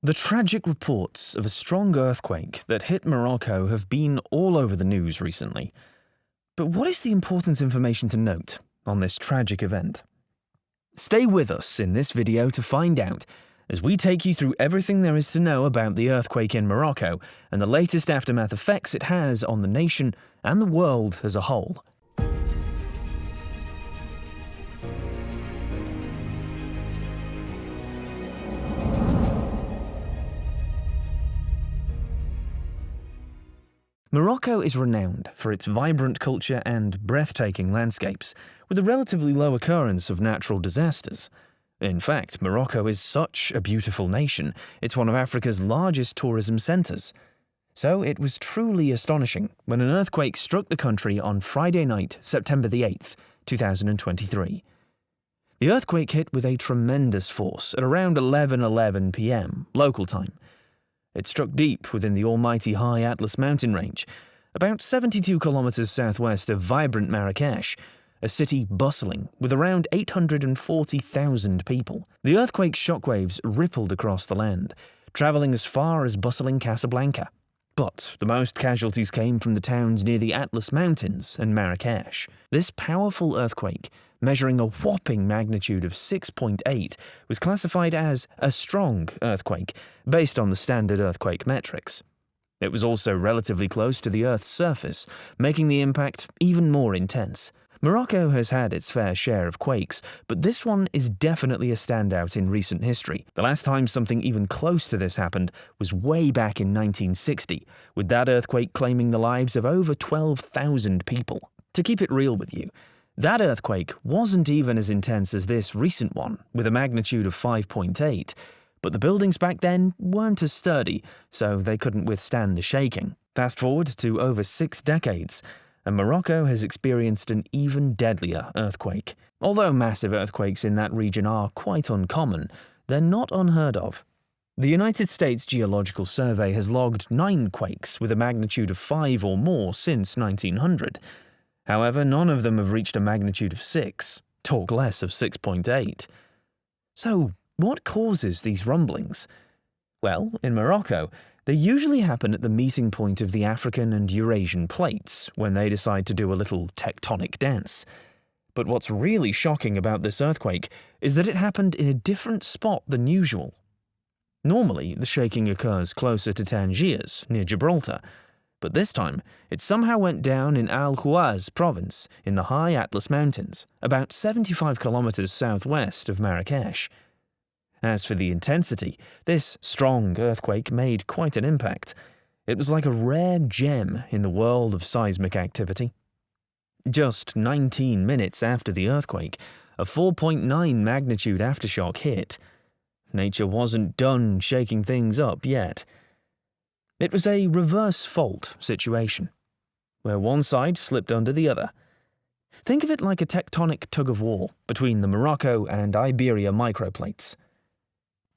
The tragic reports of a strong earthquake that hit Morocco have been all over the news recently. But what is the important information to note on this tragic event? Stay with us in this video to find out, as we take you through everything there is to know about the earthquake in Morocco and the latest aftermath effects it has on the nation and the world as a whole. Morocco is renowned for its vibrant culture and breathtaking landscapes, with a relatively low occurrence of natural disasters. In fact, Morocco is such a beautiful nation, it's one of Africa's largest tourism centres. So it was truly astonishing when an earthquake struck the country on Friday night, September the 8th, 2023. The earthquake hit with a tremendous force at around 11:11 p.m. local time. It struck deep within the almighty high Atlas mountain range, about 72 kilometers southwest of vibrant Marrakech, a city bustling with around 840,000 people. The earthquake's shockwaves rippled across the land, traveling as far as bustling Casablanca. But the most casualties came from the towns near the Atlas Mountains and Marrakech. This powerful earthquake, measuring a whopping magnitude of 6.8, was classified as a strong earthquake, based on the standard earthquake metrics. It was also relatively close to the Earth's surface, making the impact even more intense. Morocco has had its fair share of quakes, but this one is definitely a standout in recent history. The last time something even close to this happened was way back in 1960, with that earthquake claiming the lives of over 12,000 people. To keep it real with you, that earthquake wasn't even as intense as this recent one, with a magnitude of 5.8, but the buildings back then weren't as sturdy, so they couldn't withstand the shaking. Fast forward to over 6 decades, and Morocco has experienced an even deadlier earthquake. Although massive earthquakes in that region are quite uncommon, they're not unheard of. The United States Geological Survey has logged 9 quakes with a magnitude of 5 or more since 1900. However, none of them have reached a magnitude of 6, talk less of 6.8. So, what causes these rumblings? Well, in Morocco, they usually happen at the meeting point of the African and Eurasian plates, when they decide to do a little tectonic dance. But what's really shocking about this earthquake is that it happened in a different spot than usual. Normally, the shaking occurs closer to Tangiers, near Gibraltar, but this time, it somehow went down in 괜ᴜgebᴜ province, in the high Atlas Mountains, about 75 kilometers southwest of Marrakech. As for the intensity, this strong earthquake made quite an impact. It was like a rare gem in the world of seismic activity. Just 19 minutes after the earthquake, a 4.9 magnitude aftershock hit. Nature wasn't done shaking things up yet. It was a reverse fault situation, where one side slipped under the other. Think of it like a tectonic tug-of-war between the Morocco and Iberia microplates.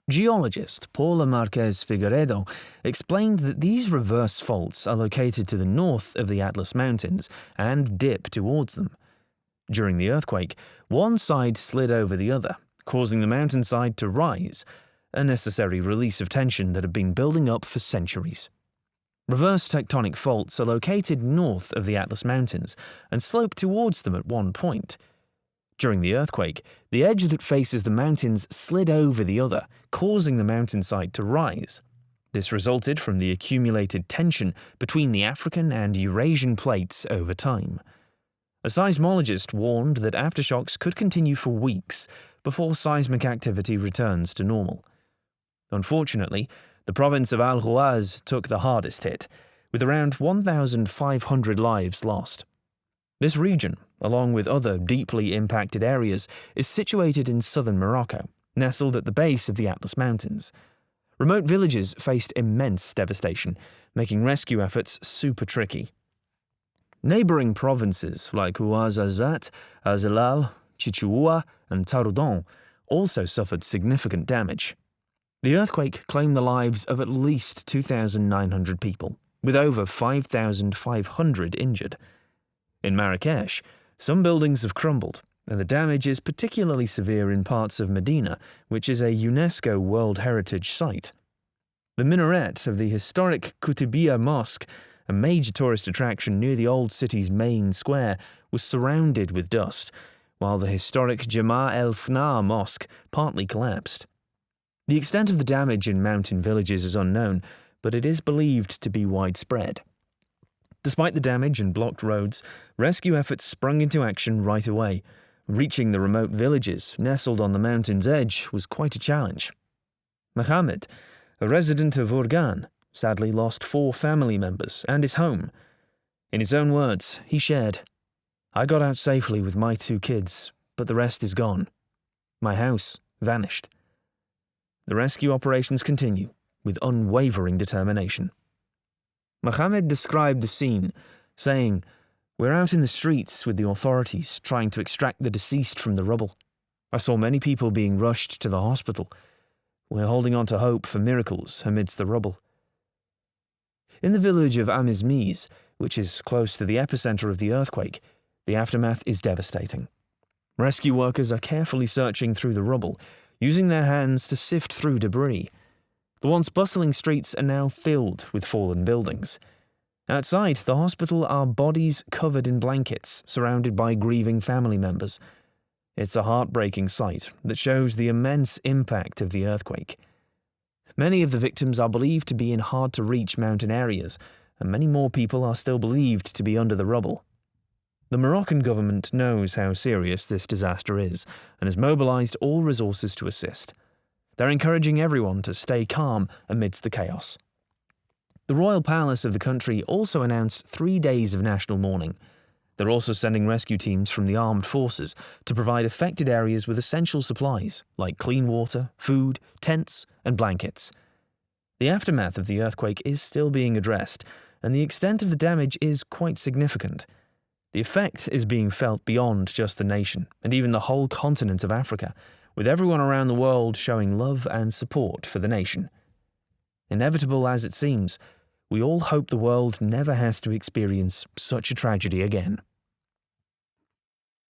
Geologist Paula Marques Figueiredo explained that these reverse faults are located to the north of the Atlas Mountains and dip towards them. During the earthquake, one side slid over the other, causing the mountainside to rise, a necessary release of tension that had been building up for centuries. Reverse tectonic faults are located north of the Atlas Mountains and slope towards them at one point. During the earthquake, the edge that faces the mountains slid over the other, causing the mountainside to rise. This resulted from the accumulated tension between the African and Eurasian plates over time. A seismologist warned that aftershocks could continue for weeks before seismic activity returns to normal. Unfortunately, the province of 괜ᴜgebᴜ took the hardest hit, with around 1,500 lives lost. This region, along with other deeply impacted areas, is situated in southern Morocco, nestled at the base of the Atlas Mountains. Remote villages faced immense devastation, making rescue efforts super tricky. Neighboring provinces like Ouarzazate, Azalal, Chichoua, and Taroudant also suffered significant damage. The earthquake claimed the lives of at least 2,900 people, with over 5,500 injured. In Marrakech, some buildings have crumbled, and the damage is particularly severe in parts of Medina, which is a UNESCO World Heritage Site. The minaret of the historic Qutubiyya Mosque, a major tourist attraction near the old city's main square, was surrounded with dust, while the historic Jama' el-Fna Mosque partly collapsed. The extent of the damage in mountain villages is unknown, but it is believed to be widespread. Despite the damage and blocked roads, rescue efforts sprung into action right away. Reaching the remote villages nestled on the mountain's edge was quite a challenge. Mohammed, a resident of Urgan, sadly lost 4 family members and his home. In his own words, he shared, "I got out safely with my 2 kids, but the rest is gone. My house vanished." The rescue operations continue with unwavering determination. Mohammed described the scene, saying, "We're out in the streets with the authorities trying to extract the deceased from the rubble. I saw many people being rushed to the hospital. We're holding on to hope for miracles amidst the rubble." In the village of Amizmiz, which is close to the epicenter of the earthquake, the aftermath is devastating. Rescue workers are carefully searching through the rubble, using their hands to sift through debris. The once bustling streets are now filled with fallen buildings. Outside the hospital are bodies covered in blankets, surrounded by grieving family members. It's a heartbreaking sight that shows the immense impact of the earthquake. Many of the victims are believed to be in hard-to-reach mountain areas, and many more people are still believed to be under the rubble. The Moroccan government knows how serious this disaster is, and has mobilized all resources to assist. They're encouraging everyone to stay calm amidst the chaos. The royal palace of the country also announced 3 days of national mourning. They're also sending rescue teams from the armed forces to provide affected areas with essential supplies like clean water, food, tents, and blankets. The aftermath of the earthquake is still being addressed, and the extent of the damage is quite significant. The effect is being felt beyond just the nation, and even the whole continent of Africa, with everyone around the world showing love and support for the nation. Inevitable as it seems, we all hope the world never has to experience such a tragedy again.